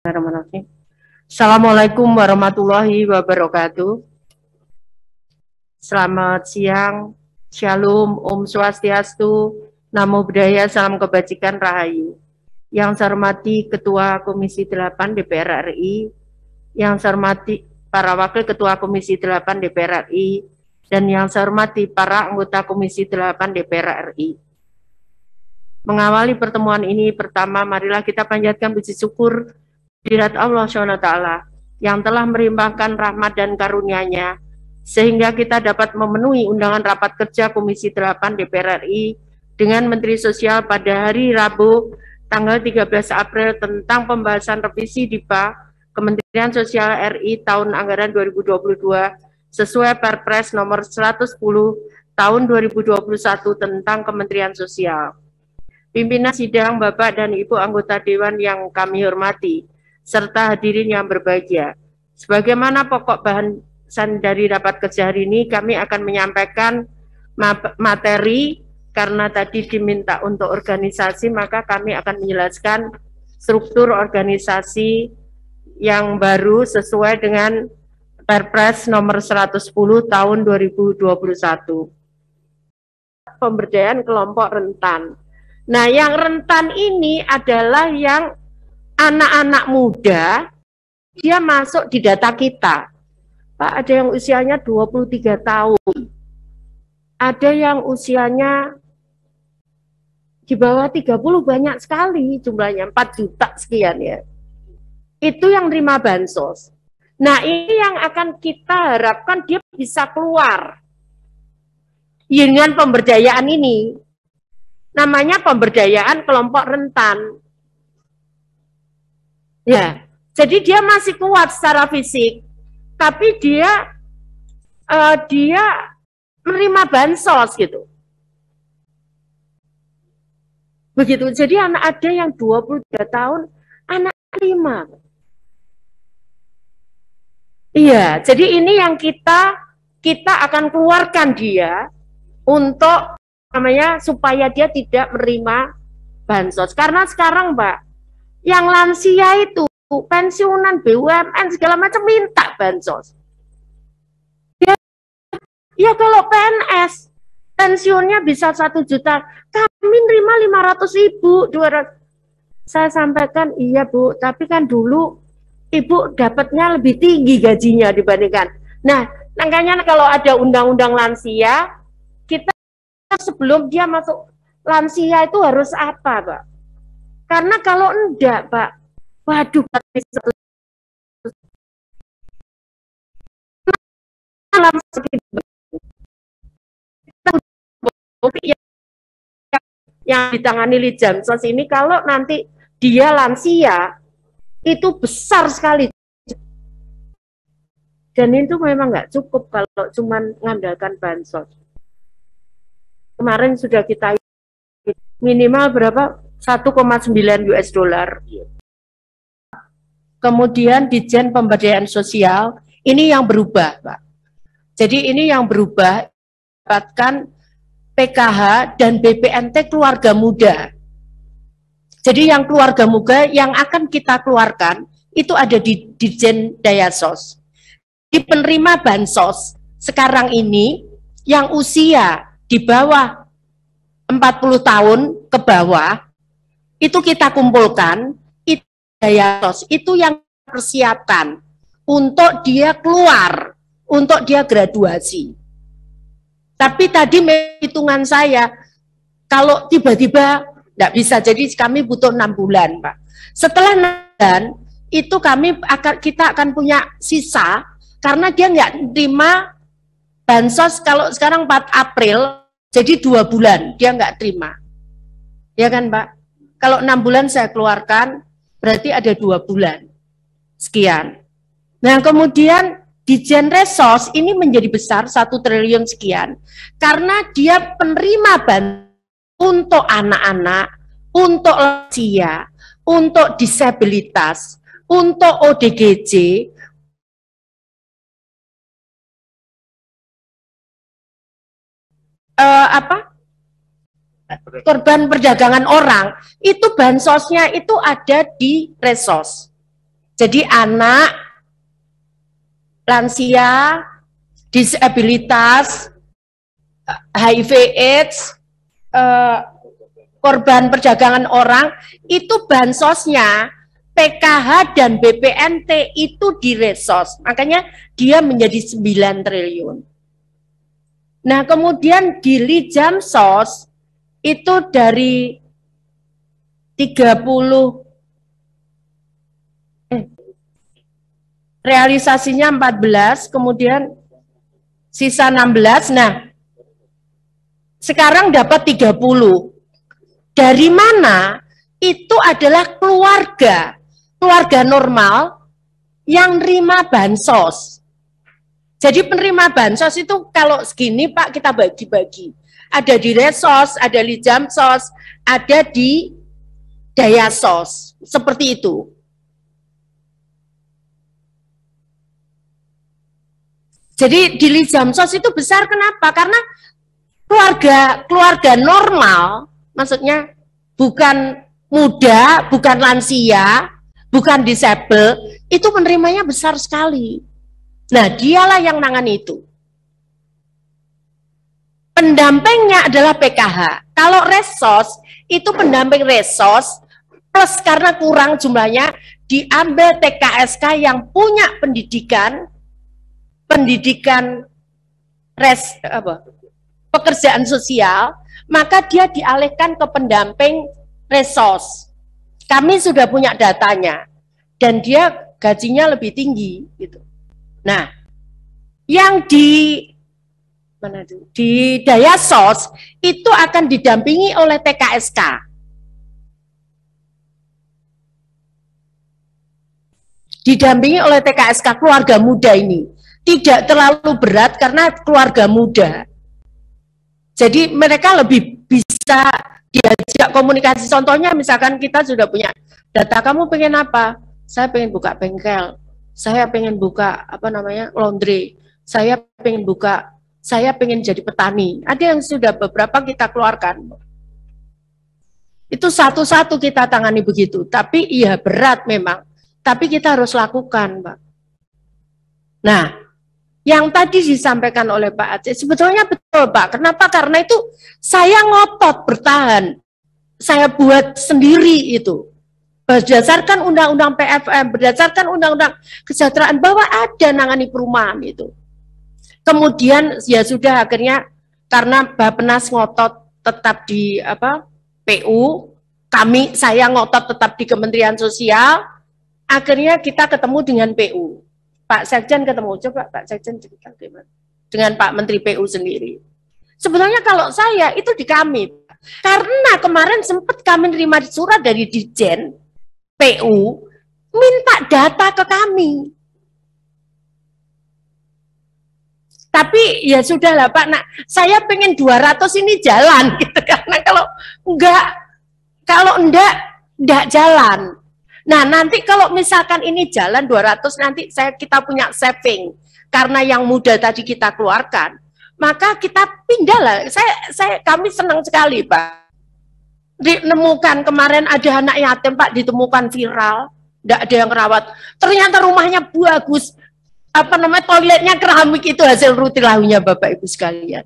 Bismillahirrahmanirrahim. Assalamualaikum warahmatullahi wabarakatuh. Selamat siang, Shalom, Om Swastiastu, Namo Buddhaya, Salam Kebajikan, Rahayu. Yang saya hormati Ketua Komisi 8 DPR RI, yang saya hormati para Wakil Ketua Komisi 8 DPR RI, dan yang saya hormati para anggota Komisi 8 DPR RI. Mengawali pertemuan ini, pertama marilah kita panjatkan puji syukur kehadirat Allah SWT yang telah melimpahkan rahmat dan karunia-Nya sehingga kita dapat memenuhi undangan rapat kerja Komisi 8 DPR RI dengan Menteri Sosial pada hari Rabu tanggal 13 April tentang pembahasan revisi DIPA Kementerian Sosial RI tahun anggaran 2022 sesuai Perpres nomor 110 tahun 2021 tentang Kementerian Sosial. Pimpinan sidang, Bapak dan Ibu anggota Dewan yang kami hormati, serta hadirin yang berbahagia. Sebagaimana pokok bahasan dari rapat kerja hari ini, kami akan menyampaikan materi, karena tadi diminta untuk organisasi, maka kami akan menjelaskan struktur organisasi yang baru sesuai dengan Perpres nomor 110 tahun 2021. Pemberdayaan kelompok rentan. Nah, yang rentan ini adalah yang anak-anak muda, dia masuk di data kita. Pak, ada yang usianya 23 tahun. Ada yang usianya di bawah 30, banyak sekali jumlahnya, 4 juta sekian ya. Itu yang terima bansos. Nah, ini yang akan kita harapkan dia bisa keluar dengan pemberdayaan ini. Namanya pemberdayaan kelompok rentan. Ya, jadi dia masih kuat secara fisik, tapi dia menerima bansos gitu. Begitu. Jadi anak ada yang 23 tahun, anak 5. Iya, jadi ini yang kita akan keluarkan dia untuk namanya supaya dia tidak menerima bansos. Karena sekarang, Mbak, yang lansia itu pensiunan BUMN segala macam minta bansos. Ya kalau PNS pensiunnya bisa 1 juta, kami nerima 500.000, 200. Saya sampaikan iya Bu, tapi kan dulu Ibu dapatnya lebih tinggi gajinya dibandingkan. Nah, makanya kalau ada undang-undang lansia, kita sebelum dia masuk lansia itu harus apa, Pak? Karena kalau enggak, Pak, waduh, yang ditangani Lidjansos ini, kalau nanti dia lansia, itu besar sekali. Dan itu memang nggak cukup kalau cuma mengandalkan bansos. Kemarin sudah kita minimal berapa? 1,9 US dollar. Kemudian Ditjen Pemberdayaan Sosial, ini yang berubah, Pak. Jadi ini yang berubah, dapatkan PKH dan BPNT keluarga muda. Jadi yang keluarga muda yang akan kita keluarkan, itu ada di Ditjen Dayasos. Di penerima bansos, sekarang ini, yang usia di bawah 40 tahun ke bawah, itu kita kumpulkan, itu Dayasos, itu yang persiapkan untuk dia keluar, untuk dia graduasi. Tapi tadi hitungan saya, kalau tiba-tiba tidak bisa, jadi kami butuh 6 bulan, Pak. Setelah 6 bulan, itu kita akan punya sisa, karena dia nggak terima bansos, kalau sekarang 4 April, jadi 2 bulan, dia nggak terima. Ya kan, Pak? Kalau 6 bulan saya keluarkan, berarti ada 2 bulan. Sekian. Nah, kemudian Ditjen Resos ini menjadi besar 1 triliun sekian, karena dia penerima bantuan untuk anak-anak, untuk lansia, untuk disabilitas, untuk ODGJ, korban perdagangan orang, itu bansosnya itu ada di Resos. Jadi anak, lansia, disabilitas, HIV AIDS, korban perdagangan orang, itu bansosnya PKH dan BPNT itu diresos. Makanya dia menjadi 9 triliun. Nah, kemudian di Lijamsos itu dari 30 realisasinya 14, kemudian sisa 16. Nah, sekarang dapat 30. Dari mana? Itu adalah keluarga normal yang nerima bansos. Jadi penerima bansos itu kalau segini Pak kita bagi-bagi. Ada di Resos, ada di Jamsos, ada di Dayasos. Seperti itu. Jadi di Lijamsos itu besar kenapa? Karena keluarga normal, maksudnya bukan muda, bukan lansia, bukan disabel, itu menerimanya besar sekali. Nah, dialah yang nangani itu. Pendampingnya adalah PKH. Kalau Resos, itu pendamping Resos, plus karena kurang jumlahnya, diambil TKSK yang punya pendidikan pekerjaan sosial, maka dia dialihkan ke pendamping Resos. Kami sudah punya datanya, dan dia gajinya lebih tinggi, gitu. Nah, yang di Dayasos itu akan didampingi oleh TKSK. Didampingi oleh TKSK keluarga muda ini. Tidak terlalu berat karena keluarga muda. Jadi mereka lebih bisa diajak komunikasi. Contohnya misalkan kita sudah punya data, kamu pengen apa? Saya pengen buka bengkel. Saya pengen buka laundry. Saya pengen jadi petani. Ada yang sudah beberapa kita keluarkan. Itu satu-satu kita tangani begitu. Tapi iya berat memang. Tapi kita harus lakukan, Pak. Nah, yang tadi disampaikan oleh Pak Aceh, sebetulnya betul Pak. Kenapa? Karena itu saya ngotot bertahan. Saya buat sendiri itu. Berdasarkan undang-undang PFM, berdasarkan undang-undang kesejahteraan, bahwa ada nangani perumahan itu. Kemudian ya sudah akhirnya karena Bappenas ngotot tetap di PU, saya ngotot tetap di Kementerian Sosial, akhirnya kita ketemu dengan PU. Pak Sekjen ketemu, coba Pak Sekjen cerita gimana dengan Pak Menteri PU sendiri. Sebetulnya kalau saya itu di kami, karena kemarin sempat kami terima surat dari Dirjen PU, minta data ke kami. Tapi ya sudahlah Pak, saya pengen 200 ini jalan gitu, karena kalau enggak jalan. Nah, nanti kalau misalkan ini jalan 200, nanti kita punya saving. Karena yang muda tadi kita keluarkan, maka kita pindah lah. Kami senang sekali, Pak. Ditemukan kemarin ada anak yatim, Pak, ditemukan viral. Enggak ada yang rawat. Ternyata rumahnya bagus. Toiletnya keramik, itu hasil rutilaunya Bapak Ibu sekalian.